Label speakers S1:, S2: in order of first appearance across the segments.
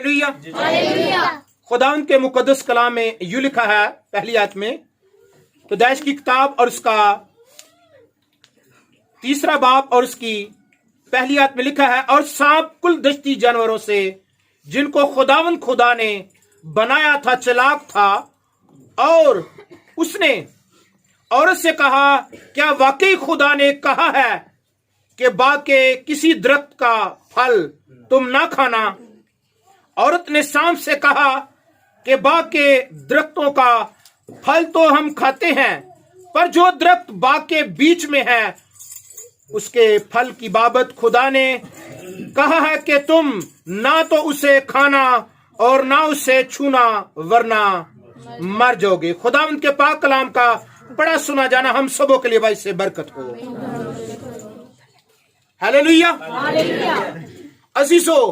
S1: Hallelujah. खुदावंद के मुकद्दस कलाम में यूं लिखा है, पहली आयत में, पैदाइश की किताब और उसका 3 बाब और उसकी पहली आयत में लिखा है, और सांप कुल दश्ती जानवरों से जिनको खुदावंद खुदा ने बनाया था चालाक था, और उसने औरत से कहा, क्या वाकई खुदा ने कहा है कि बाग के किसी दरख्त का फल तुम ना खाना? औरत ने सांप से कहा कि बाग के दरख्तों का फल तो हम खाते हैं, पर जो दरख्त बाग के बीच में है उसके फल की बाबत खुदा ने कहा है कि तुम ना तो उसे खाना और ना उसे छूना, वरना मर जाओगे। खुदावंद के पाक कलाम का बड़ा सुना जाना हम सबों के लिए भाई से बरकत हो। हालेलुया। अजीजों,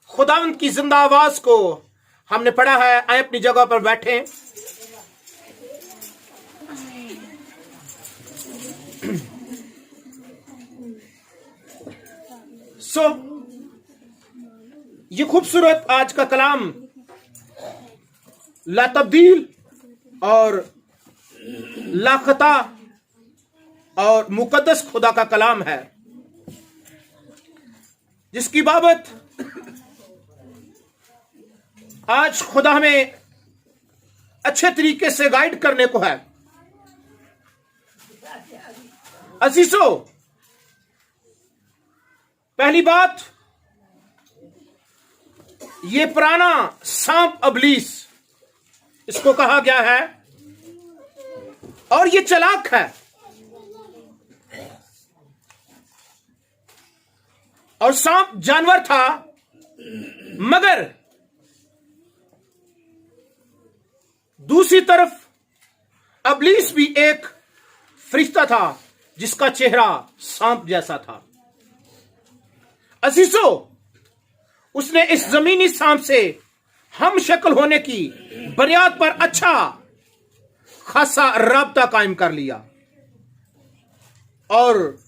S1: खुदावंद की जिंदा आवाज को हमने पढ़ा है। आए अपनी जगह पर बैठे। ये खूबसूरत आज का कलाम ला तब्दील और लाखता और मुकद्दस खुदा का कलाम है, जिसकी बाबत आज खुदा हमें अच्छे तरीके से गाइड करने को है। अजीजों, पहली बात, ये पुराना सांप अबलीस इसको कहा गया है, और ये चालाक है, और सांप जानवर था, मगर दूसरी तरफ अबलीस भी एक फरिश्ता था जिसका चेहरा सांप जैसा था। अजीजों, उसने इस जमीनी सांप से हम शक्ल होने की बुनियाद पर अच्छा खासा राब्ता कायम कर लिया, और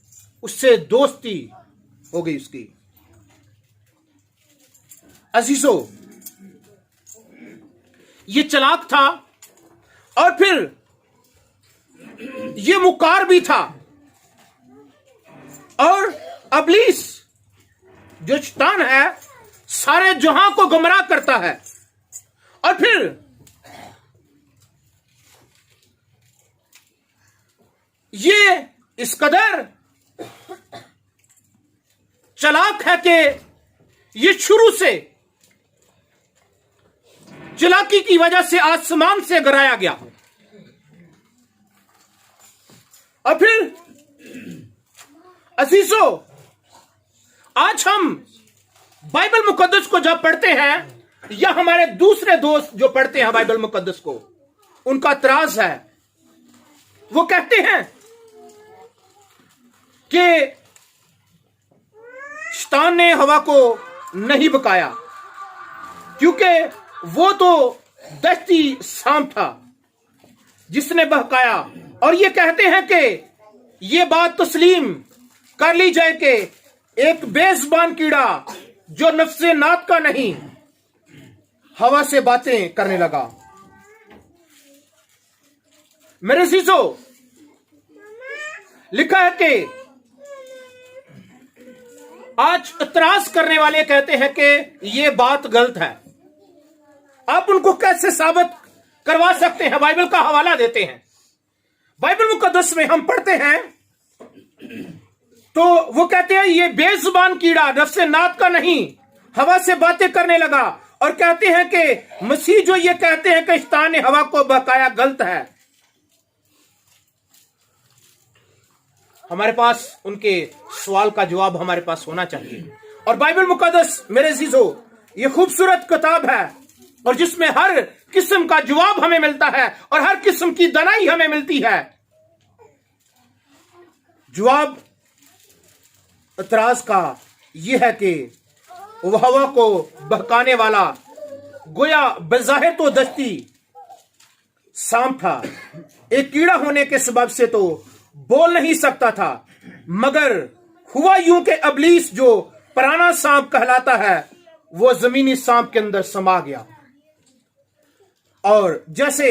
S1: उससे दोस्ती हो गई उसकी। अजीजों, ये चालाक था, और फिर ये मुकार भी था, और अबलीस जो शैतान है सारे जहां को गुमराह करता है, और फिर ये इस कदर चालाक है कि ये शुरू से चालाकी की वजह से आसमान से गिराया गया। और फिर अजीजों, आज हम बाइबल मुकद्दस को जब पढ़ते हैं, या हमारे दूसरे दोस्त जो पढ़ते हैं बाइबल मुकद्दस को, उनका इतराज है। वो कहते हैं कि शैतान ने हवा को नहीं बकाया, क्योंकि वो तो दस्ती सांप था जिसने बहकाया। और ये कहते हैं कि ये बात तस्लीम कर ली जाए कि एक बेजुबान कीड़ा जो नफ्से नात का नहीं, हवा से बातें करने लगा। मेरे अजीजों, लिखा है कि आज इतराज करने वाले कहते हैं कि ये बात गलत है। आप उनको कैसे साबित करवा सकते हैं? बाइबल का हवाला देते हैं। बाइबल मुकद्दस में हम पढ़ते हैं तो वो कहते हैं ये बेजुबान कीड़ा नफ्से नात का नहीं, हवा से बातें करने लगा, और कहते हैं कि मसीह जो ये कहते हैं कि शैतान ने हवा को बहकाया, गलत है। हमारे पास उनके सवाल का जवाब हमारे पास होना चाहिए। और बाइबल मुकद्दस मेरे अजीजों, ये खूबसूरत किताब है, और जिसमें हर किस्म का जवाब हमें मिलता है, और हर किस्म की दनाई हमें मिलती है। जवाब इतराज का यह है कि वह हवा को बहकाने वाला गोया बज़ाहिर तो दस्ती सांप था, एक कीड़ा होने के सबब से तो बोल नहीं सकता था, मगर हुआ यूं कि अबलीस जो पुराना सांप कहलाता है वो जमीनी सांप के अंदर समा गया। और जैसे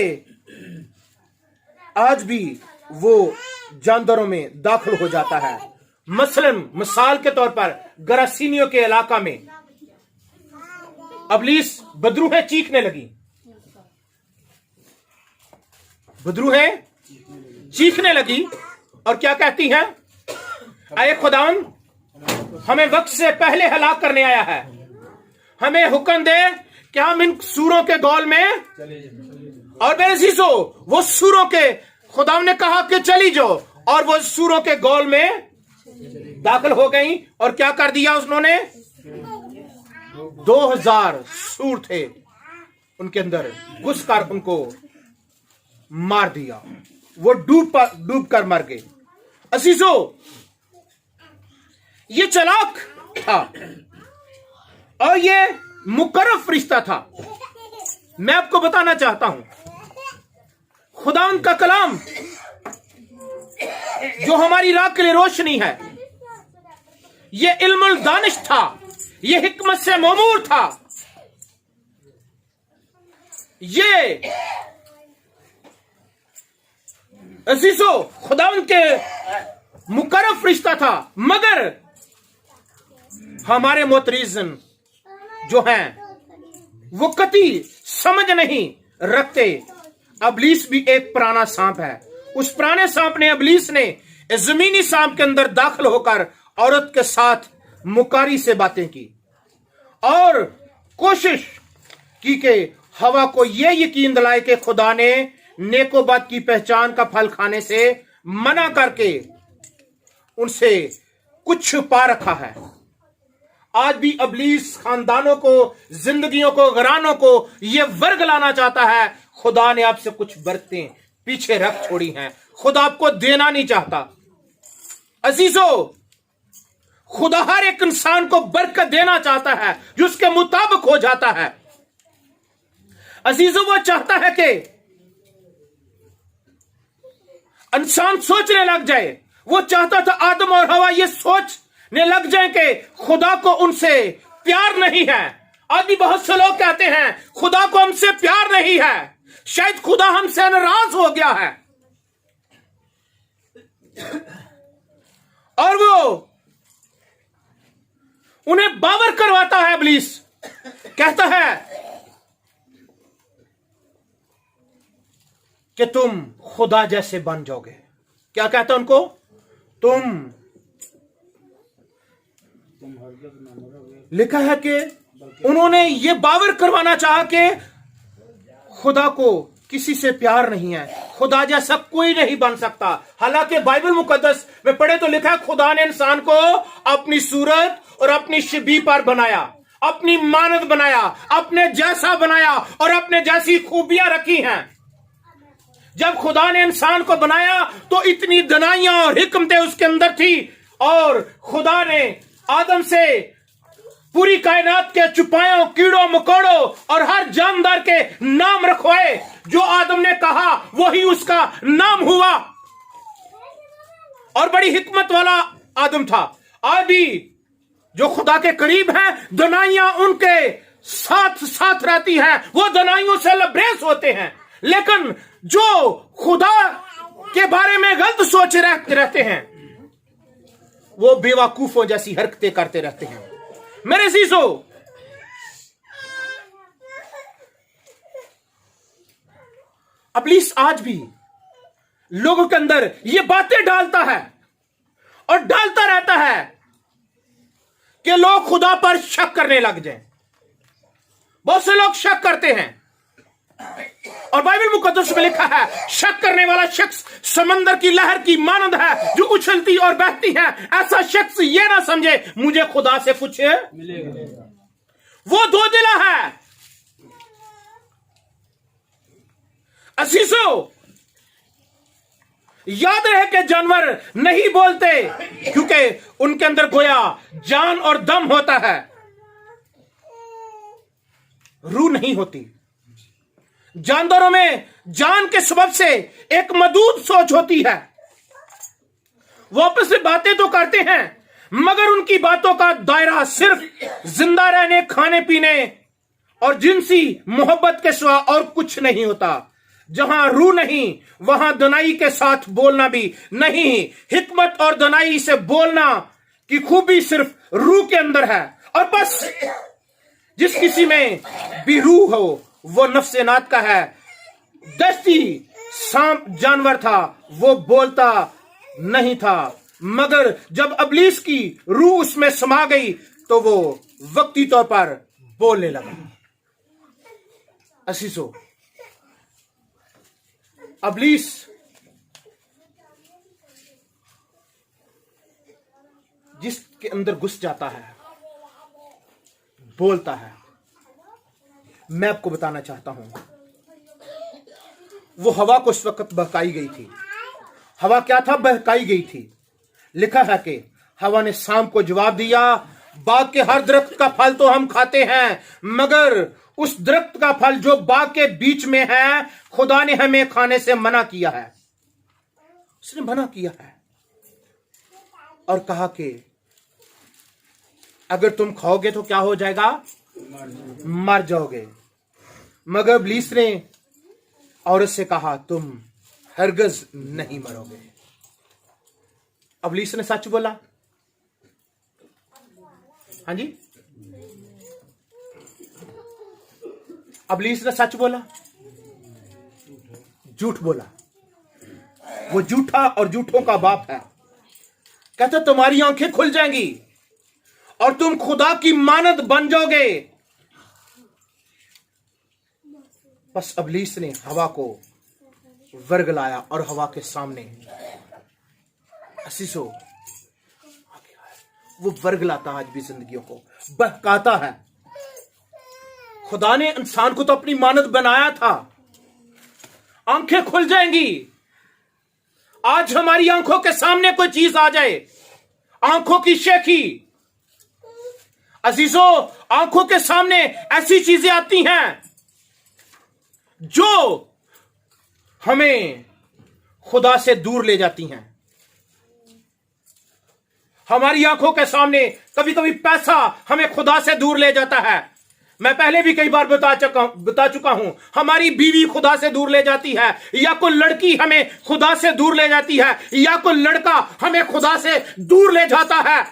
S1: आज भी वो जानवरों में दाखिल हो जाता है। मसलन मिसाल के तौर पर गरासीनियों के इलाका में अबलीस बदरूहें चीखने लगी, बदरूहें चीखने लगी और क्या कहती हैं, आए खुदावन, हमें वक्त से पहले हलाक करने आया है, हमें हुक्म दे कि हम इन सूरों के गौल में। और मेरे अजीजों, वो सूरों के खुदावन ने कहा कि चली जाओ, और वो सूरों के गौल में दाखिल हो गई। और क्या कर दिया उन्होंने? 2000 सूर थे, उनके अंदर घुसकर उनको मार दिया। वो डूब कर मर गए। अजीजों, ये चालाक था और ये मुकर्रब फरिश्ता था। मैं आपको बताना चाहता हूं, खुदा का कलाम जो हमारी राह के लिए रोशनी है, ये इल्मुल दानिश था, ये हिकमत से ममूर था, ये अजीजों खुदावंद के मुकर्रब फरिश्ता था। मगर हमारे मोतरीजन जो हैं वो कती समझ नहीं रखते। अबलीस भी एक पुराना सांप है। उस पुराने सांप ने, अबलीस ने जमीनी सांप के अंदर दाखिल होकर औरत के साथ मुकारी से बातें की और कोशिश की कि हवा को यह यकीन दिलाए कि खुदा ने नेकोबद की पहचान का फल खाने से मना करके उनसे कुछ छुपा रखा है। आज भी अबलीस खानदानों को, जिंदगियों को, घरानों को यह वर्ग लाना चाहता है। खुदा ने आपसे कुछ बरकतें पीछे रख छोड़ी हैं, खुदा आपको देना नहीं चाहता। अजीजों, खुदा हर एक इंसान को बरकत देना चाहता है जो उसके मुताबिक हो जाता है। अजीजों, वो चाहता है कि इंसान सोचने लग जाए। वो चाहता था आदम और हवा ये सोचने लग जाए कि खुदा को उनसे प्यार नहीं है। आज भी बहुत से लोग कहते हैं खुदा को हमसे प्यार नहीं है, शायद खुदा हमसे नाराज हो गया है। और वो उन्हें बावर करवाता है। इब्लीस कहता है कि तुम खुदा जैसे बन जाओगे। क्या कहता है उनको? तुम लिखा है कि उन्होंने ये बावर करवाना चाहा कि खुदा को किसी से प्यार नहीं है, खुदा जैसा कोई नहीं बन सकता। हालांकि बाइबल मुकद्दस में पढ़े तो लिखा है खुदा ने इंसान को अपनी सूरत और अपनी शबीह पर बनाया, अपनी मानद बनाया, अपने जैसा बनाया और अपने जैसी खूबियां रखी हैं। जब खुदा ने इंसान को बनाया तो इतनी दनाइयां और हिकमतें उसके अंदर थी, और खुदा ने आदम से पूरी कायनात के चुपायों, कीड़ों मकोड़ों और हर जानदार के नाम रखवाए। जो आदम ने कहा वही उसका नाम हुआ, और बड़ी हिकमत वाला आदम था। आज भी जो खुदा के करीब हैं, दनाइयां उनके साथ साथ रहती हैं, वो दनाइयों से लबरेज होते हैं। लेकिन जो खुदा के बारे में गलत सोच रहते हैं, वो बेवकूफों जैसी हरकतें करते रहते हैं। मेरे अजीजों, इब्लीस आज भी लोगों के अंदर ये बातें डालता है और डालता रहता है कि लोग खुदा पर शक करने लग जाएं। बहुत से लोग शक करते हैं, और बाइबल मुकद्दस में लिखा है शक करने वाला शख्स समंदर की लहर की मानंद है जो उछलती और बहती है। ऐसा शख्स ये ना समझे मुझे खुदा से कुछ मिलेगा। वो दो दिला है। अजीजों, याद रहे कि जानवर नहीं बोलते क्योंकि उनके अंदर गोया जान और दम होता है, रूह नहीं होती। जानवरों में जान के सबब से एक मदूद सोच होती है। वो आपस में बातें तो करते हैं मगर उनकी बातों का दायरा सिर्फ जिंदा रहने, खाने पीने और जिनसी मोहब्बत के सिवा और कुछ नहीं होता। जहां रूह नहीं वहां दनाई के साथ बोलना भी नहीं। हिकमत और दनाई से बोलना की खूबी सिर्फ रूह के अंदर है। और बस जिस किसी में भी रूह हो वो नफ्से नात का है। दस्ती सांप जानवर था, वो बोलता नहीं था, मगर जब इब्लीस की रूह उसमें समा गई तो वो वक्ती तौर पर बोलने लगा। असीसो, इब्लीस जिसके अंदर घुस जाता है बोलता है। मैं आपको बताना चाहता हूं, वो हवा को उस वक्त बहकाई गई थी। हवा क्या था? बहकाई गई थी। लिखा है कि हवा ने शाम को जवाब दिया, बाग के हर दरख्त का फल तो हम खाते हैं, मगर उस दरख्त का फल जो बाग के बीच में है खुदा ने हमें खाने से मना किया है। उसने मना किया है और कहा कि अगर तुम खाओगे तो क्या हो जाएगा? मर जाओगे। मगर इब्लीस ने औरत से कहा तुम हरगिज़ नहीं मरोगे। इब्लीस ने सच बोला। हाँ जी, इब्लीस ने सच बोला, झूठ बोला। वो झूठा और झूठों का बाप है। कहता तुम्हारी आंखें खुल जाएंगी और तुम खुदा की मानद बन जाओगे। बस इब्लीस ने हवा को वर्गलाया और हवा के सामने असीसो वो वर्गलाता आज भी जिंदगियों को बहकाता है। खुदा ने इंसान को तो अपनी मानद बनाया था। आंखें खुल जाएंगी। आज हमारी आंखों के सामने कोई चीज आ जाए, आंखों की शेखी, अजीजों आंखों के सामने ऐसी चीजें आती हैं जो हमें खुदा से दूर ले जाती हैं। हमारी आंखों के सामने कभी कभी पैसा हमें खुदा से दूर ले जाता है। मैं पहले भी कई बार बता चुका हूं, हमारी बीवी खुदा से दूर ले जाती है, या कोई लड़की हमें खुदा से दूर ले जाती है, या कोई लड़का हमें खुदा से दूर ले जाता है।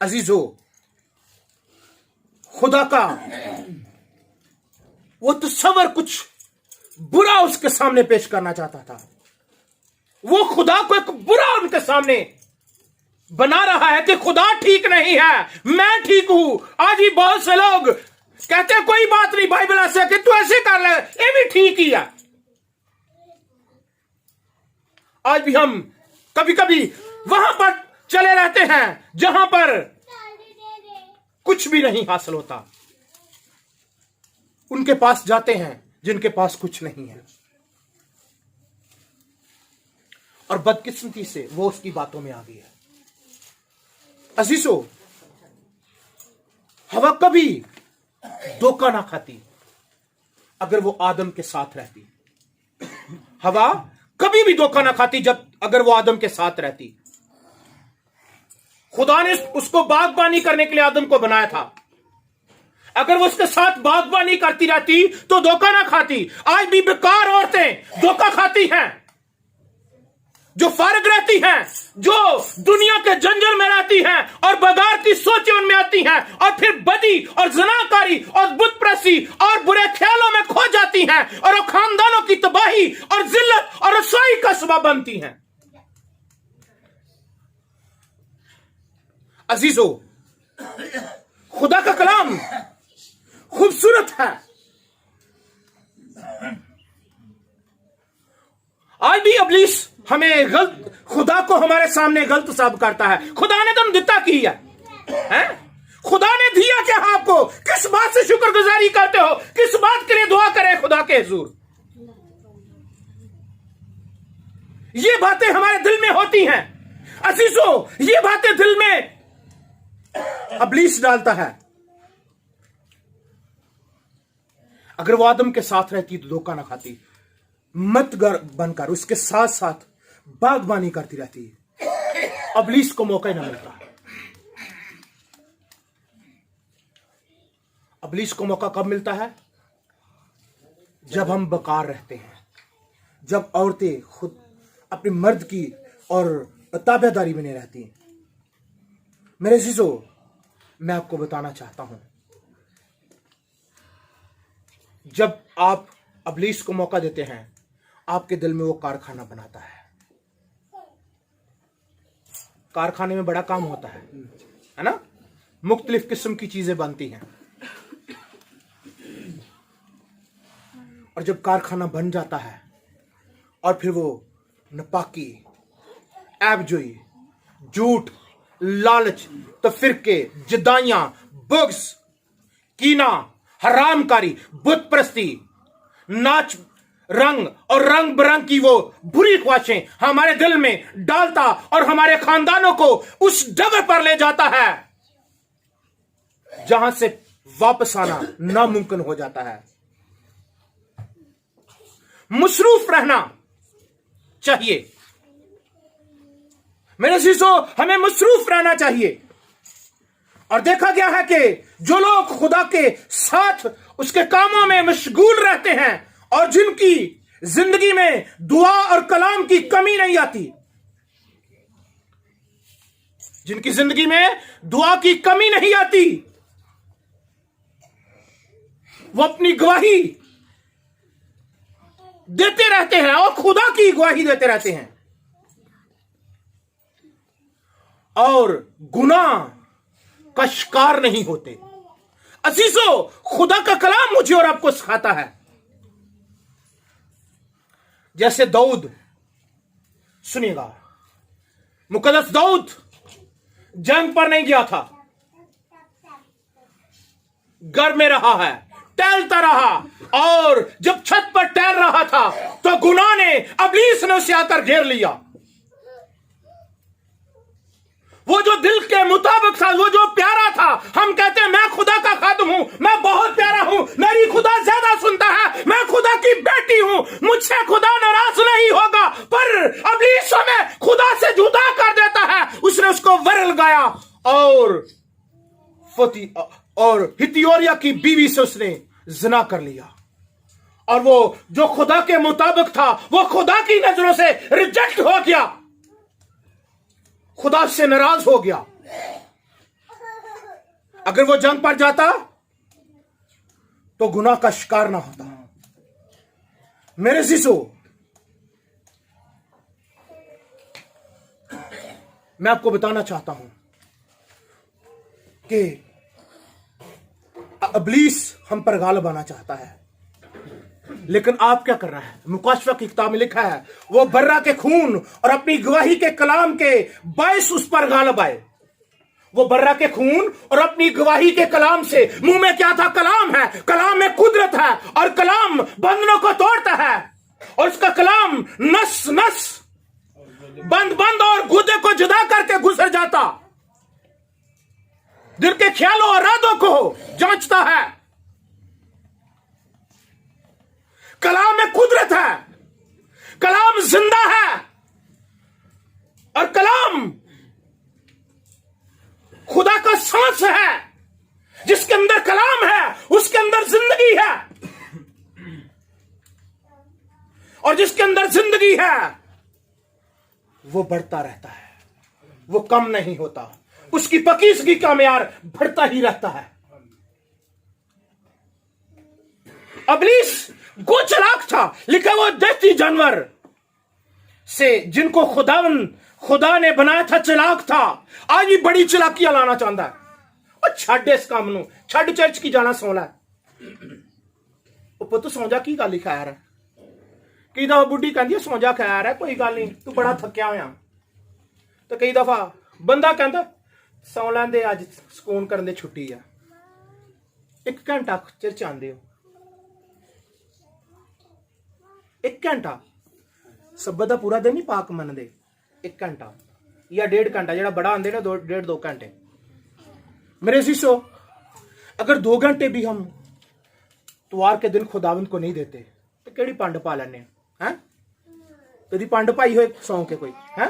S1: अजीजों, खुदा का वो तस्वर कुछ बुरा उसके सामने पेश करना चाहता था। वो खुदा को एक बुरा उनके सामने बना रहा है कि खुदा ठीक नहीं है, मैं ठीक हूं। आज भी बहुत से लोग कहते हैं कोई बात नहीं, बाइबल ऐसे कि तू ऐसे कर ले, ये भी ठीक ही है। आज भी हम कभी कभी वहां पर चले रहते हैं जहां पर कुछ भी नहीं हासिल होता। उनके पास जाते हैं जिनके पास कुछ नहीं है, और बदकिस्मती से वो उसकी बातों में आ गई है। अजीजों, हवा कभी धोखा ना खाती अगर वो आदम के साथ रहती। हवा कभी भी धोखा ना खाती जब अगर वो आदम के साथ रहती। खुदा ने उसको बागबानी करने के लिए आदम को बनाया था। अगर वो उसके साथ बागबानी करती रहती तो धोखा ना खाती। आज भी बेकार औरतें धोखा खाती हैं, जो फारग रहती हैं, जो दुनिया के जंजल में रहती हैं और बगावती सोचें उनमें आती हैं, और फिर बदी और जनाकारी और बुतप्रस्ती और बुरे ख्यालों में खो जाती हैं, और वो खानदानों की तबाही और जिल्लत और रसवाई का सबब बनती हैं। अजीजों, खुदा का कलाम खूबसूरत है। आज भी इब्लीस हमें गलत, खुदा को हमारे सामने गलत साबित करता है। खुदा ने तुम दिता की है? खुदा ने दिया क्या आपको? किस बात से शुक्रगुजारी करते हो? किस बात के लिए दुआ करें खुदा के हुजूर? ये बातें हमारे दिल में होती हैं अजीजों, ये बातें दिल में इब्लीस डालता है। अगर वो आदम के साथ रहती तो धोखा ना खाती। मत बनकर उसके साथ साथ बागबानी करती रहती है, इब्लीस को मौका ही ना मिलता। इब्लीस को मौका कब मिलता है? जब हम बेकार रहते हैं, जब औरतें खुद अपने मर्द की और ताबेदारी में नहीं रहती। मेरे अजीजों, मैं आपको बताना चाहता हूं, जब आप इब्लीस को मौका देते हैं, आपके दिल में वो कारखाना बनाता है। कारखाने में बड़ा काम होता है ना? मुख्तलिफ किस्म की चीजें बनती हैं, और जब कारखाना बन जाता है और फिर वो नापाकी, ऐबजोई, झूठ, लालच, तफरीके, जुदाइयां, बुग़्ज़, कीना, हरामकारी, बुत परस्ती, नाच, रंग और रंग बिरंग की वो बुरी ख्वाहिशें हमारे दिल में डालता और हमारे खानदानों को उस जगह पर ले जाता है जहां से वापस आना नामुमकिन हो जाता है। मसरूफ रहना चाहिए मेरे अज़ीज़ों, हमें मसरूफ रहना चाहिए। और देखा गया है कि जो लोग खुदा के साथ उसके कामों में मशगूल रहते हैं और जिनकी जिंदगी में दुआ और कलाम की कमी नहीं आती, जिनकी जिंदगी में दुआ की कमी नहीं आती, वो अपनी गवाही देते रहते हैं और खुदा की गवाही देते रहते हैं और गुनाह का शिकार नहीं होते। अजीजों, खुदा का कलाम मुझे और आपको सिखाता है, जैसे दाऊद, सुनिएगा, मुकद्दस दाऊद जंग पर नहीं गया था, घर में रहा है, टहलता रहा, और जब छत पर टहल रहा था तो गुनाह ने, इब्लीस ने उसे आकर घेर लिया। वो जो दिल के मुताबिक था, वो जो प्यारा था, हम कहते हैं मैं खुदा का खादिम हूं, मैं बहुत प्यारा हूं, मेरी खुदा ज्यादा सुनता है, मैं खुदा की बेटी हूं, मुझसे खुदा नाराज नहीं होगा, पर इब्लीस हमें खुदा से जुदा कर देता है। उसने उसको वर लगाया और हित्तियोरिया की बीवी से उसने जिना कर लिया, और वो जो खुदा के मुताबिक था वो खुदा की नजरों से रिजेक्ट हो गया, खुदा से नाराज हो गया। अगर वो जंग पर जाता तो गुनाह का शिकार ना होता। मेरे अज़ीज़ों, मैं आपको बताना चाहता हूं कि इब्लीस हम पर गालिब आना चाहता है, लेकिन आप क्या कर रहा है? मुकाशफा की किताब में लिखा है, वो बर्रा के खून और अपनी गवाही के कलाम के बायस उस पर गालिब आए। वो बर्रा के खून और अपनी गवाही के कलाम से, मुंह में क्या था? कलाम है, कलाम में कुदरत है, और कलाम बंधनों को तोड़ता है, और उसका कलाम नस नस, बंद और गुदे को जुदा करके गुजर जाता, दिल के ख्यालों और इरादों को जांचता है। कलाम में कुदरत है, कलाम जिंदा है, और कलाम खुदा का सांस है। जिसके अंदर कलाम है उसके अंदर जिंदगी है, और जिसके अंदर जिंदगी है वो बढ़ता रहता है, वो कम नहीं होता, उसकी पकीसगी का म्यार बढ़ता ही रहता है। इब्लीस गो चालाक था, लिखा वो दहती जानवर से जिनको खुदा ने बनाया था चालाक था, आज भी बड़ी चालाकियां लाना चाहता है। और छड़ इस काम नू, छड़ चर्च की जाना सोला है। पुत सौ जा, की गल खैर है? कई दफा बुढ़ी कहती है सौ जा खैर है, कोई गल नहीं, तू बड़ा थकिया होया। तो कई दफा बंदा कहता सौ लैंदे, अज सुकून करन दे, छुट्टी है, 1 घंटा चर्च आंदे हो, 1 घंटा सब्बत का पूरा दिन नहीं पाक मनते, 1 घंटा या 1.5 घंटा, जो बड़ा आंदे ना 2 घंटे। मेरे अज़ीज़ों, अगर 2 घंटे भी हम इतवार के दिन खुदावंद को नहीं देते तो केड़ी पंड पा लेने हैं? तेरी पंड पाई होए सौ के कोई है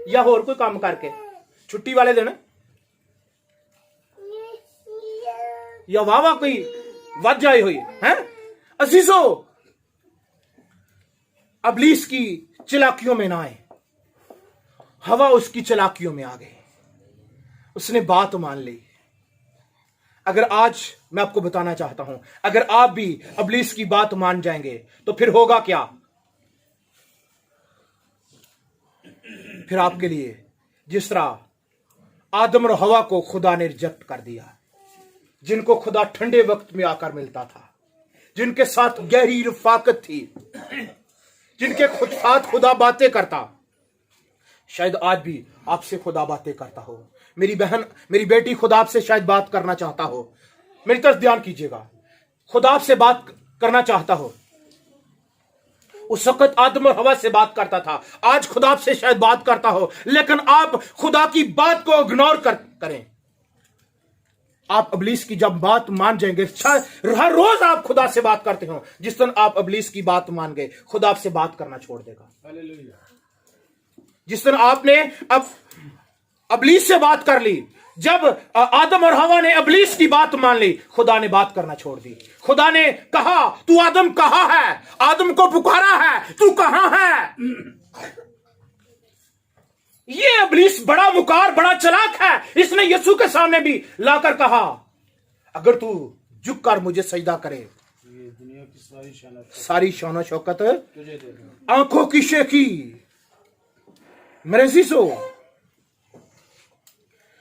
S1: या होर कोई काम करके छुट्टी वाले दिन या वाह वाह कोई वज आई हुई है। अजीजो, इब्लीस की चालाकियों में ना आए। हवा उसकी चालाकियों में आ गई, उसने बात मान ली। अगर आज मैं आपको बताना चाहता हूं, अगर आप भी इब्लीस की बात मान जाएंगे तो फिर होगा क्या? फिर आपके लिए जिस तरह आदम और हवा को खुदा ने रिजेक्ट कर दिया, जिनको खुदा ठंडे वक्त में आकर मिलता था, जिनके साथ गहरी रफाकत थी, जिनके साथ खुदा बातें करता, शायद आज भी आपसे खुदा बातें करता हो। मेरी बहन, मेरी बेटी खुदा आपसे शायद बात करना चाहता हो। मेरी तरफ ध्यान कीजिएगा, खुदा आपसे बात करना चाहता हो। उस वक्त आदम और हवा से बात करता था, आज खुदा आपसे शायद बात करता हो, लेकिन आप खुदा की बात को इग्नोर करें। आप इब्लीस की जब बात मान जाएंगे, हर रोज आप खुदा से बात करते हो, जिस दिन आप इब्लीस की बात मान गए, खुदा आपसे बात करना छोड़ देगा। जिस दिन आपने अब इब्लीस से बात कर ली, जब आदम और हवा ने इब्लीस की बात मान ली, खुदा ने बात करना छोड़ दी। खुदा ने कहा, तू आदम कहां है? आदम को पुकारा है, तू कहां है? ये इब्लीस बड़ा मुकार, बड़ा चालाक है। इसने यीशु के सामने भी लाकर कहा, अगर तू झुक कर मुझे सजदा करे, ये दुनिया की सारी शान शौकत तुझे दे दूं। आंखों की शेखी। मेरे अजीजों,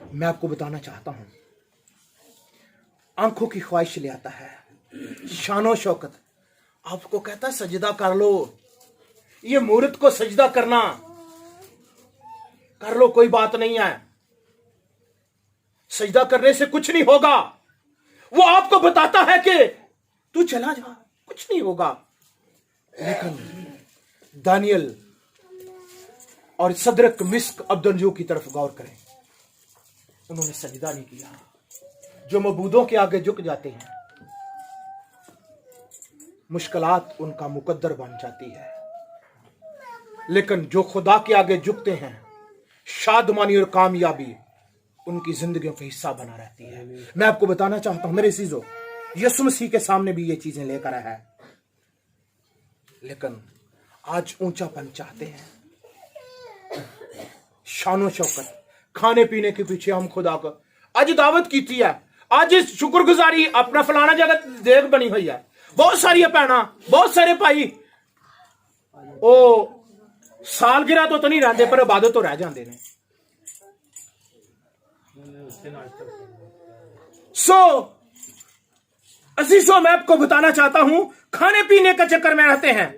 S1: मैं आपको बताना चाहता हूं, आंखों की ख्वाहिश ले आता है, शानो शौकत आपको कहता है सजदा कर लो। ये मूर्त को सजदा करना कर लो, कोई बात नहीं है, सजदा करने से कुछ नहीं होगा। वो आपको बताता है कि तू चला जा, कुछ नहीं होगा। लेकिन दानियल और सदरक, मिस्क, अब्दनजो की तरफ गौर करें, उन्होंने सजदा नहीं किया। जो मबूदों के आगे झुक जाते हैं, मुश्किलात उनका मुकद्दर बन जाती है, लेकिन जो खुदा के आगे झुकते हैं, शादमानी और कामयाबी उनकी जिंदगियों का हिस्सा बना रहती है। मैं आपको बताना चाहता हूं मेरे चीजों, यीशु मसीह के सामने भी ये चीजें लेकर आया है, लेकिन आज ऊंचापन चाहते हैं, शानो शौकत, खाने पीने के पीछे हम खुदा को आज दावत की थी है। आज इस शुक्रगुजारी अपना फलाना जगह देख बनी हुई है, बहुत सारी भैना, बहुत सारे भाई ओ सालगिरह तो नहीं रहते पर इबादत तो रह जाते हैं। अजीजों, मैं आपको बताना चाहता हूं, खाने पीने का चक्कर में रहते हैं।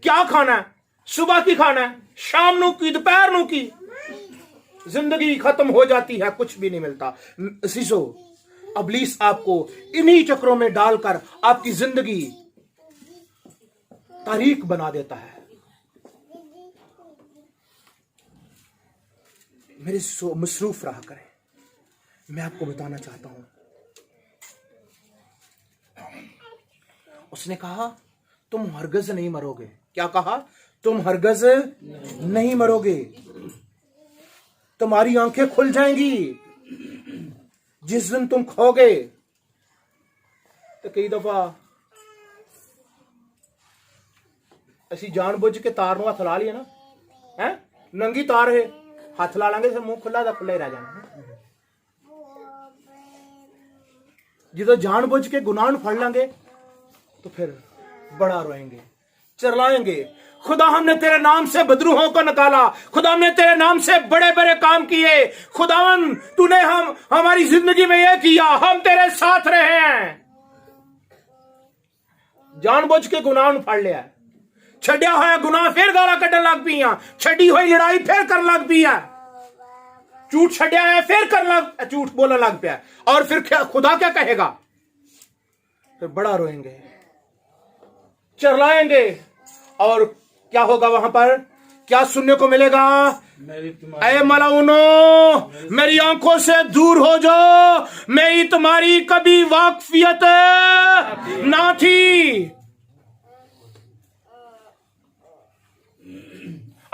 S1: क्या खाना है? सुबह की खाना है, शाम नू की, दोपहर नू की, जिंदगी खत्म हो जाती है, कुछ भी नहीं मिलता। अजीजों, इब्लीस आपको इन्हीं चक्रों में डालकर आपकी जिंदगी तारीख बना देता है। मेरे मसरूफ रहा करें। मैं आपको बताना चाहता हूं, उसने कहा तुम हरगज नहीं मरोगे। क्या कहा? तुम हरगज नहीं मरोगे, तुम्हारी आंखें खुल जाएंगी जिस दिन तुम खोगे। तो कई दफा असी जानबूझ के तार ਨੂੰ ਹੱਥ ਲਾ ਲਿਆ ना, है नंगी तार है, हाथ ला लेंगे, मुंह खुला तो खुला ही रह जाना। जो जानबूझ के गुनाह ਨੂੰ फड़ लेंगे तो फिर बड़ा रोएंगे, चिल्लाएंगे, खुदा हमने तेरे नाम से बदरूहों को निकाला, खुदा हमने तेरे नाम से बड़े बड़े काम किए, खुदावन तूने हमारी जिंदगी में यह किया, हम तेरे साथ रहे हैं। जानबूझ के गुनाह ਨੂੰ फड़ लिया, छड्या होया गुनाह फिर गाला कड्डन लग पियां, छड्डी हुई लड़ाई फिर कर लग पिया, झूठ छड्या है फिर झूठ बोलने लग पिया, और फिर खुदा क्या कहेगा? फिर बड़ा रोएंगे, चिल्लाएंगे, और क्या होगा? वहां पर क्या सुनने को मिलेगा? ऐ मलाउनो, मेरी आंखों से दूर हो जाओ, मेरी तुम्हारी कभी वाकफियत ना थी।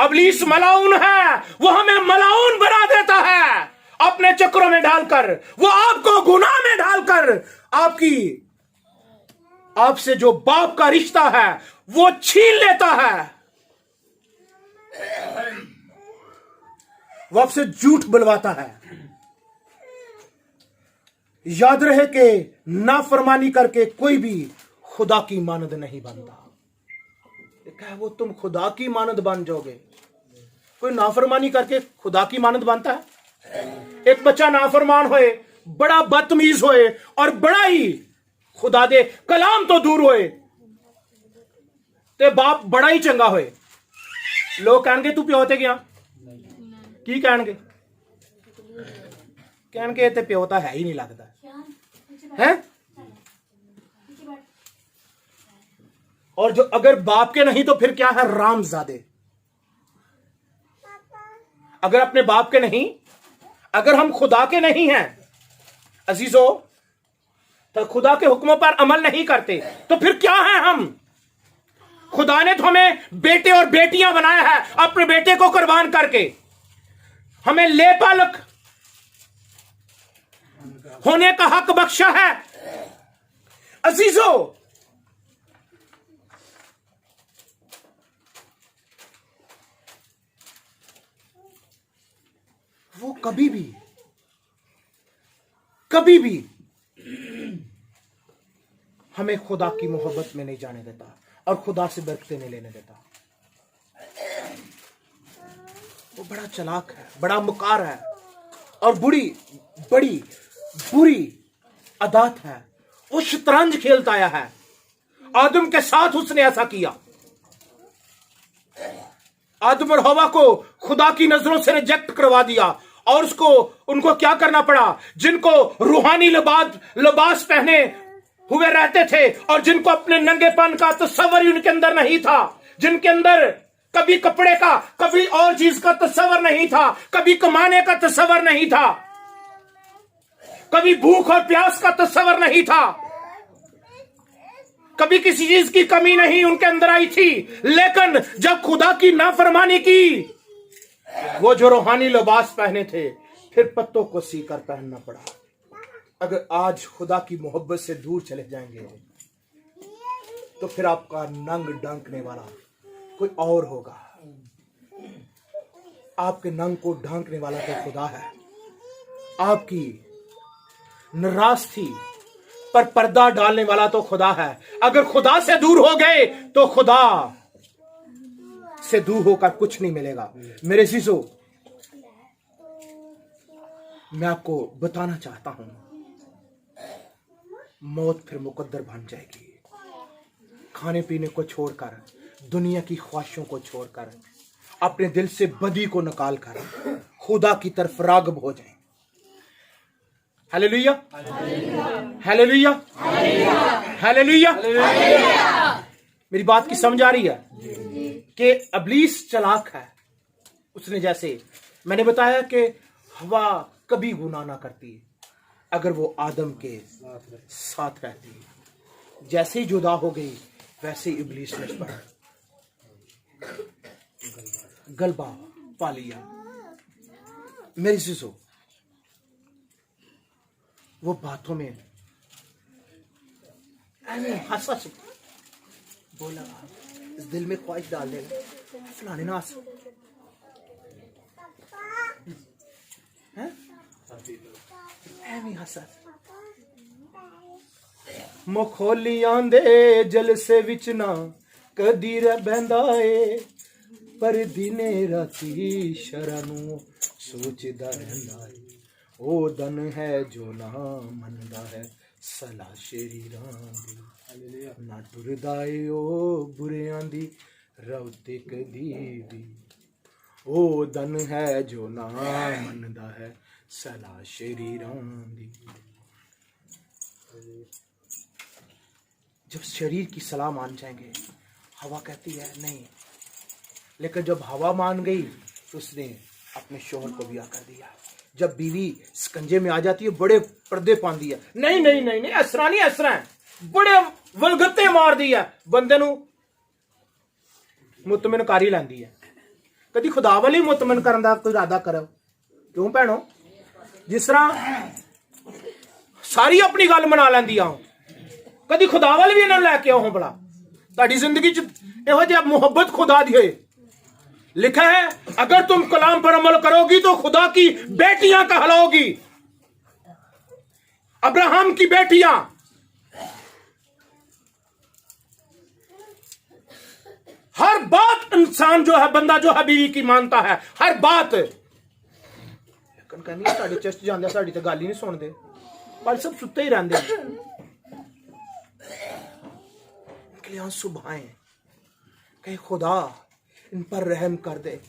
S1: इब्लीस मलाउन है, वो हमें मलाउन बना देता है अपने चक्रों में डालकर। वो आपको गुनाह में डालकर आपसे जो बाप का रिश्ता है वो छीन लेता है। वो आपसे झूठ बुलवाता है। याद रहे कि नाफरमानी करके कोई भी खुदा की मानद नहीं बनता। क्या वो तुम खुदा की मानद बन जाओगे? कोई नाफरमानी करके खुदा की मानद बनता है? एक बच्चा नाफरमान होए, बड़ा बदतमीज होए और बड़ा ही खुदा दे कलाम तो दूर होए ते बाप बड़ा ही चंगा होए, लोग कहणगे तू प्यो ते गया की कहणगे? कहणगे ते प्यो तो है ही नहीं लगता है। और जो अगर बाप के नहीं तो फिर क्या है? रामजादे। अगर अपने बाप के नहीं, अगर हम खुदा के नहीं हैं अजीजों, तो खुदा के हुक्मों पर अमल नहीं करते तो फिर क्या है हम? खुदा ने तो हमें बेटे और बेटियां बनाया है, अपने बेटे को कुर्बान करके हमें लेपालक होने का हक बख्शा है। अजीजों, वो कभी भी हमें खुदा की मोहब्बत में नहीं जाने देता और खुदा से बरकतें नहीं लेने देता। वो बड़ा चालाक है, बड़ा मुकार है और बड़ी बुरी आदत है। वो शतरंज खेलता आया है। आदम के साथ उसने ऐसा किया। आदम और हवा को खुदा की नजरों से रिजेक्ट करवा दिया और उनको क्या करना पड़ा? जिनको रूहानी लिबास पहने हुए रहते थे और जिनको अपने नंगेपन का तस्वर उनके अंदर नहीं था, जिनके अंदर कभी कपड़े का, कभी और चीज का तस्वर नहीं था, कभी कमाने का तस्वर नहीं था, कभी भूख और प्यास का तस्वर नहीं था, कभी किसी चीज की कमी नहीं उनके अंदर आई थी। लेकिन जब खुदा की नाफरमानी की, वो जो रूहानी लिबास पहने थे फिर पत्तों को सीकर पहनना पड़ा। अगर आज खुदा की मोहब्बत से दूर चले जाएंगे तो फिर आपका नंग ढांकने वाला कोई और होगा। आपके नंग को ढांकने वाला तो खुदा है। आपकी नाराजगी पर पर्दा डालने वाला तो खुदा है। अगर खुदा से दूर हो गए तो खुदा से दूर होकर कुछ नहीं मिलेगा। मेरे अज़ीज़ों, मैं आपको बताना चाहता हूं, मौत फिर मुकद्दर बन जाएगी। खाने पीने को छोड़कर, दुनिया की ख्वाहिशों को छोड़कर, अपने दिल से बदी को निकाल कर खुदा की तरफ राग़िब हो जाएं। Hallelujah, hallelujah, hallelujah. मेरी बात की समझ आ रही है कि इब्लीस चालाक है। उसने, जैसे मैंने बताया कि हवा कभी गुनाह ना करती अगर वो आदम के साथ रहती। जैसे ही जुदा हो गई वैसे ही इब्लीस ने पर गलबा पा लिया। मेरी चीजों, वो बातों में हंसा बोला, इस दिल में ख्वाहिश डाल देगा फलाने नास हंसा मखोलियां दे जलसे विच ना कदी बहंदा है, पर दिने राती शरणू सोचदा रहंदा है। ओ दन है जो ना मनदा है सलाह शरीरां दी, ना टुरदा ए ओ बुरियां दी रवते कदी भी। ओ दन है जो ना मनदा है सलाह शरीरां दी। जब शरीर की सलाह मान जाएंगे, हवा कहती है नहीं, लेकिन जब हवा मान गई तो उसने अपने शोहर को ब्याह कर दिया। जब बीवी स्कंजे में आ जाती है, बड़े पर्दे पांदी है, नहीं नहीं नहीं नहीं असरा नहीं असरा है, बड़े वलगते मार दी है, बंदे नू मुतमिन कर ही लैंदी है। कभी खुदा वाली मुतमन करने का कोई इरादा करो। क्यों भैनों, जिस तरह सारी अपनी गल मना लैंदी आओ, कभी खुदा वाल भी इन्हों लैके आओ भला। ताड़ी जिंदगी च इहो जिहा मुहब्बत खुदा दी है। लिखा है अगर तुम कलाम पर अमल करोगी तो खुदा की बेटियां कहलाओगी। अब्राहम की बेटियां, हर बात इंसान जो है, बंदा जो है बीवी की मानता है, हर बात। लेकिन कहनी साढ़े चर्च जाते साड़ी तो गल ही नहीं सुनते, पर सब सुते ही रहते हैं। इनके लिए आंसू बहाएं, कहे खुदा इन पर रहम कर दे,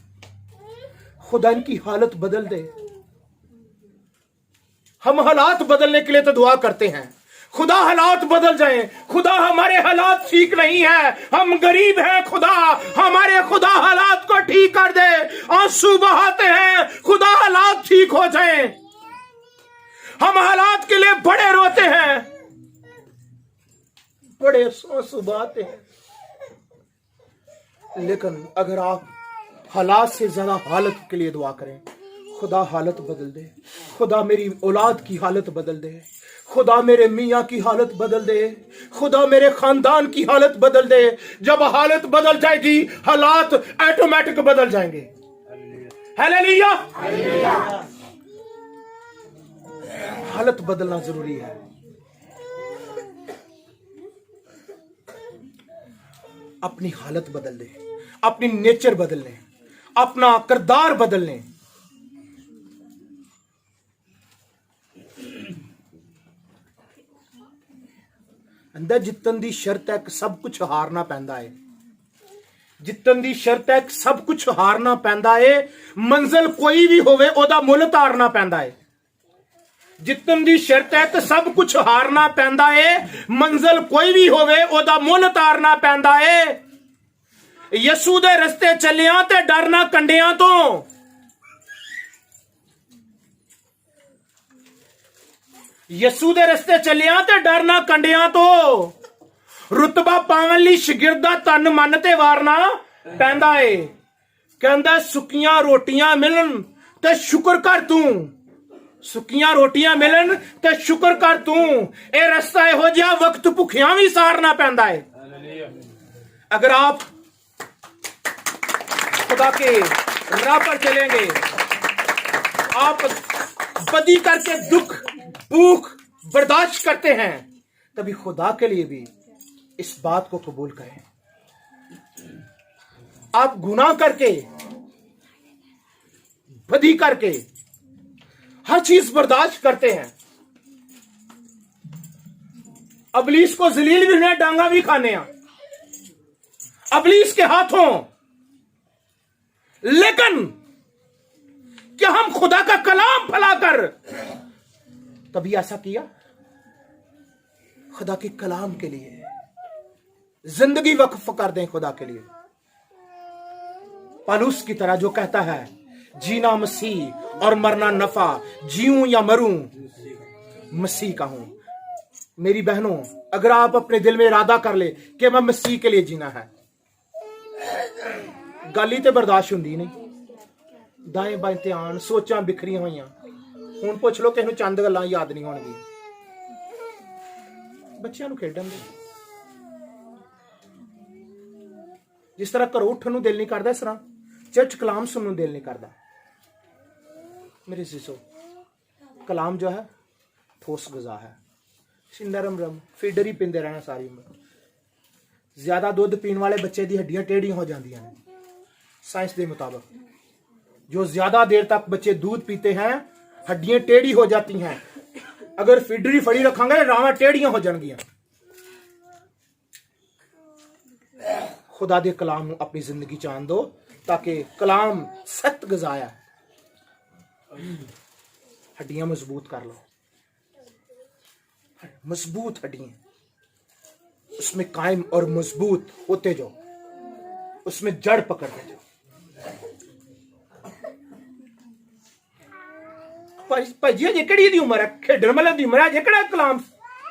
S1: खुदा इनकी हालत बदल दे। हम हालात बदलने के लिए तो दुआ करते हैं, खुदा हालात बदल जाएं। खुदा हमारे हालात ठीक नहीं है, हम गरीब हैं, खुदा हमारे खुदा हालात को ठीक कर दे। आंसू बहाते हैं, खुदा हालात ठीक हो जाएं। हम हालात के लिए बड़े रोते हैं, बड़े आंसू बहाते हैं। लेकिन अगर आप हालात से ज्यादा हालत के लिए दुआ करें, खुदा हालत बदल दे, खुदा मेरी औलाद की हालत बदल दे, खुदा मेरे मियाँ की हालत बदल दे, खुदा मेरे खानदान की हालत बदल दे। जब हालत बदल जाएगी, हालात ऑटोमेटिक बदल जाएंगे। हालेलुया। हालत बदलना जरूरी है। अपनी हालत बदल ले, अपनी नेचर बदल ले, अपना किरदार बदल ले। अंदर जितन दी शर्त है, सब कुछ हारना पैंदा है। जितन दी शर्त है, सब कुछ हारना पैंदा है। मंजिल कोई भी होवे ओदा मुल तारना पैंदा है। जितन दी शर्त है, सब कुछ हारना पैंदा है। मंजिल कोई भी होवे ओदा मुल तारना पैंदा है। यसू दे रस्ते चलिया ते डरना कंडिया तो। यसू दे रस्ते चलिया ते डरना कंडिया तो। रुतबा पावन लई शागिर्द दा तन मन ते वारना पैंदा है। कहंदा सुक्कियां रोटियां मिलन ते शुक्र कर तू, सुक्कियां रोटियां मिलन ते शुक्र कर तू। ए रस्ता इहो जिहा वक्त भुखियां भी सारना पैंदा है। अगर आप खुदा के राह पर चलेंगे, आप बदी करके दुख भूख बर्दाश्त करते हैं, तभी खुदा के लिए भी इस बात को कबूल करें। आप गुनाह करके, बदी करके हर चीज बर्दाश्त करते हैं, अबलीस को जलील भी होने, डांगा भी खाने हैं अबलीस के हाथों। लेकिन क्या हम खुदा का कलाम फैलाकर कभी ऐसा किया? खुदा के कलाम के लिए जिंदगी वक्फ कर दें, खुदा के लिए। पौलुस की तरह जो कहता है जीना मसीह और मरना नफा, जीऊं या मरूं मसीह का हूं। मेरी बहनों, अगर आप अपने दिल में इरादा कर ले कि मैं मसीह के लिए जीना है, गाली तो बर्दाश्त होंदी नहीं। दाएं बाएं ध्यान, सोचा बिखरिया हुई। हुण पुछ लो किसी चंद गल्लां याद नहीं होणगियां। बच्चों नूं खेडण दे, जिस तरह घरों उठण नूं दिल नहीं करदा, इस तरह चर्च कलाम सुनण नूं दिल नहीं करदा। मेरे सीसो, कलाम जो है ठोस गज़ा है, नरम रम फीडर ही पींदे रहना सारी उम्र। ज्यादा दुध पीने वाले बच्चे दी हड्डियां टेढ़ियां हो जांदियां हैं। साइंस के मुताबिक जो ज्यादा देर तक बच्चे दूध पीते हैं, हड्डियां टेढ़ी हो जाती हैं। अगर फीडरी फड़ी रखांगे, रावां टेढ़ियां हो जाएंगियां। खुदा दे कलाम नूं अपनी जिंदगी च आन दो, ताकि कलाम सख्त गज़ाया, हड्डियां मजबूत कर लो। मजबूत हड्डियां, उसमें कायम और मजबूत होते जाओ, उसमें जड़ पकड़ते जाओ। भाजी अजे केड़ी दी उम्र है, खेडण वाले दी उम्र है, अजे केड़ा कलाम?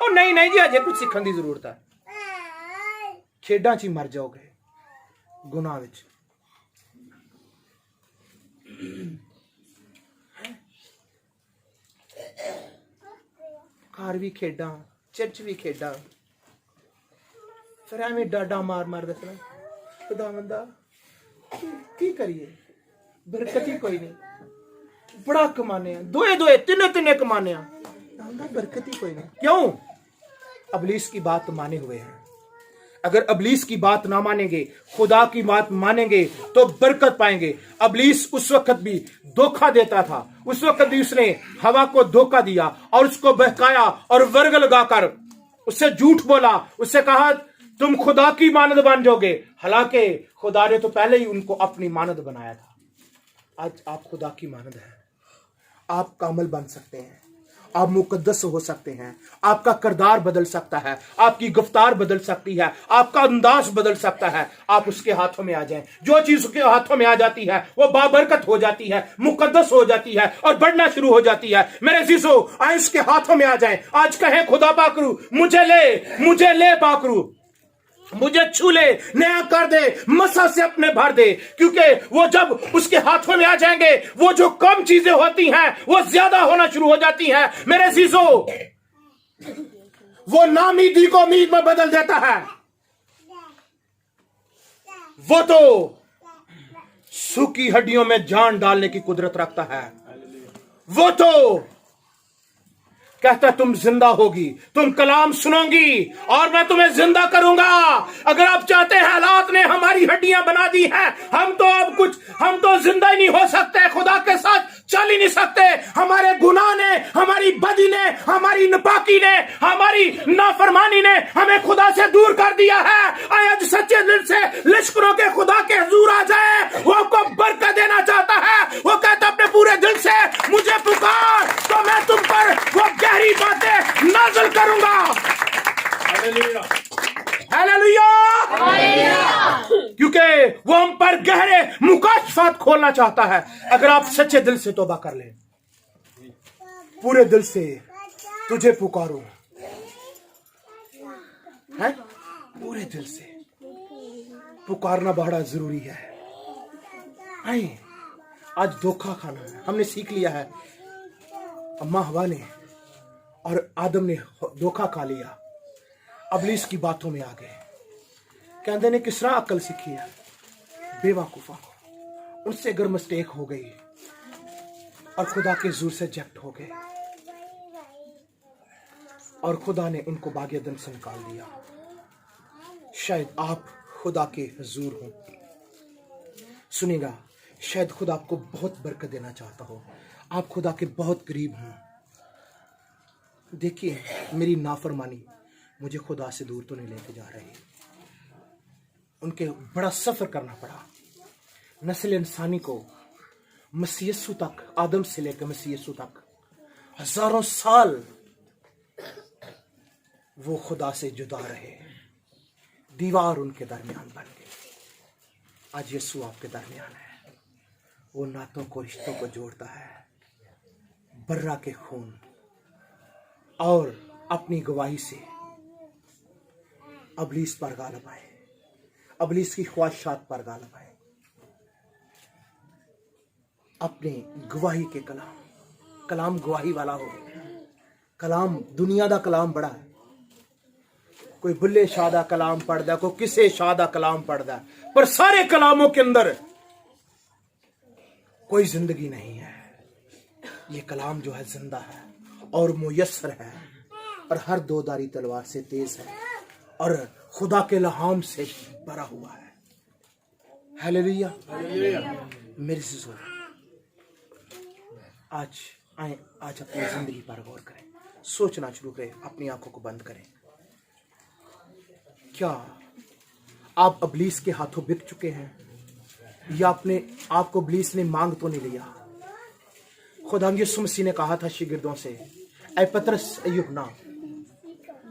S1: ओ नहीं नहीं जी, अजे कुछ सीखण दी जरूरत है। खेडां च ही मर जाओगे, गुनाह विच। घर भी खेडा, चर्च भी खेडा, फिर एवं डाडा मार मार दसना खुदावंदा की करिए, बरकत ही कोई नहीं, बड़ा कमाने, दोए दोए तिने तिने कमाने, बरकत ही कोई नहीं। क्यों? अबलीस की बात माने हुए हैं। अगर अबलीस की बात ना मानेंगे, खुदा की बात मानेंगे तो बरकत पाएंगे। अबलीस उस वक्त भी धोखा देता था, उस वक्त भी उसने हवा को धोखा दिया और उसको बहकाया और वर्ग लगाकर उससे झूठ बोला, उससे कहा तुम खुदा की मानद बन जाओगे, हालांकि खुदा ने तो पहले ही उनको अपनी मानद बनाया था। आज आप खुदा की मानद हैं, आप कामल बन सकते हैं, आप मुकद्दस हो सकते हैं, आपका किरदार बदल सकता है, आपकी गिरफ्तार बदल सकती है, आपका अंदाज बदल सकता है। आप उसके हाथों में आ जाएं। जो चीज उसके हाथों में आ जाती है वो बाबरकत हो जाती है, मुकद्दस हो जाती है और बढ़ना शुरू हो जाती है। मेरे अजीजों, आए उसके हाथों में आ जाएं। आज कहें खुदा पाकरू मुझे ले पाकरू, मुझे छू ले, नया कर दे, मसा से अपने भर दे। क्योंकि वो जब उसके हाथों में आ जाएंगे, वो जो कम चीजें होती हैं वो ज्यादा होना शुरू हो जाती हैं। मेरे अजीजों, वो नामीदी को उम्मीद में बदल देता है। वो तो सूखी हड्डियों में जान डालने की कुदरत रखता है। वो तो कहता तुम जिंदा होगी, तुम कलाम सुनोगी और मैं तुम्हें जिंदा करूंगा। अगर आप चाहते हैं, हालात ने हमारी हड्डियां बना दी हैं, हम तो जिंदा ही नहीं हो सकते, खुदा के साथ चल ही नहीं सकते। हमारे गुनाह ने, हमारी बदी ने, हमारी नापाकी ने, हमारी नाफरमानी ने हमें खुदा से दूर कर दिया है। आज सच्चे दिल से लश्करों के खुदा के हुजूर आ जाए, वो आपको बरकत देना चाहता है। वो कहता अपने पूरे दिल से मुझे पुकार तो मैं तुम पर वो गहरी बातें नाज़िल करूंगा। हालेलुया, क्योंकि वो हम पर गहरे मुकाशफात खोलना चाहता है। अगर आप सच्चे दिल से तौबा कर लें, पूरे दिल से तुझे पुकारो, है पूरे दिल से पुकारना बड़ा जरूरी है। आए, आज धोखा खाना है, हमने सीख लिया है। अम्मा हवा ने और आदम ने धोखा खा लिया, अबलीस की बातों में आ गए। कहते ने किस तरह अकल सीखी है, बेवकूफा को। उनसे अगर मिस्टेक हो गई और खुदा के हुजूर से रिजेक्ट हो गए और खुदा ने उनको बागे दम से निकाल दिया। शायद आप खुदा के हुजूर हो, सुनेगा, शायद खुदा आपको बहुत बरकत देना चाहता हो, आप खुदा के बहुत करीब हो। देखिए, मेरी नाफरमानी मुझे खुदा से दूर तो नहीं लेके जा रही। उनके बड़ा सफर करना पड़ा, नस्ल इंसानी को मसीह यीशु तक, आदम से लेकर मसीह यीशु तक हजारों साल वो खुदा से जुदा रहे, दीवार उनके दरमियान बन गई। आज यीशु आपके दरमियान है, वो नातों को, रिश्तों को जोड़ता है। बर्रा के खून और अपनी गवाही से अबलीस पर गालिब आए, अबलीस की ख्वाहिशात पर गालिब आए। अपने गवाही के कलाम गवाही वाला हो। कलाम दुनिया दा कलाम बड़ा है, कोई बुल्ले शाह दा कलाम पढ़दा, कोई किसे शाह दा कलाम पढ़दा, पर सारे कलामों के अंदर कोई जिंदगी नहीं है। ये कलाम जो है जिंदा है और मुयस्सर है और हर दोधारी तलवार से तेज है और खुदा के लहाम से भरा हुआ है। हालेलुया। मेरी सिसो, आज अपनी जिंदगी पर गौर करें, सोचना शुरू करें, अपनी आंखों को बंद करें। क्या आप अबलीस के हाथों बिक चुके हैं, या आपको अबलीस ने मांग तो नहीं लिया? खुदा यीशु मसीह ने कहा था शिगिर्दों से, ऐ पतरस, ऐ यूहन्ना,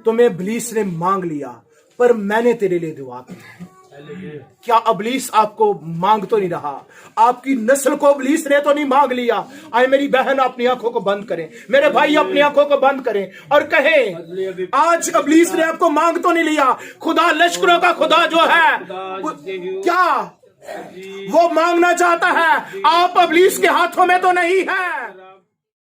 S1: तुम्हें अबलीस ने मांग लिया पर मैंने तेरे लिए दुआ की। क्या अबलीस आपको मांग तो नहीं रहा? आपकी नस्ल को अबलीस ने तो नहीं मांग लिया? आए मेरी बहन, अपनी आंखों को बंद करें, मेरे भाई अपनी आंखों को बंद करें और कहें, आज अबलीस ने आपको मांग तो नहीं लिया? खुदा लश्करों का खुदा जो है, क्या वो मांगना चाहता है, आप इब्लीस के हाथों में तो नहीं है।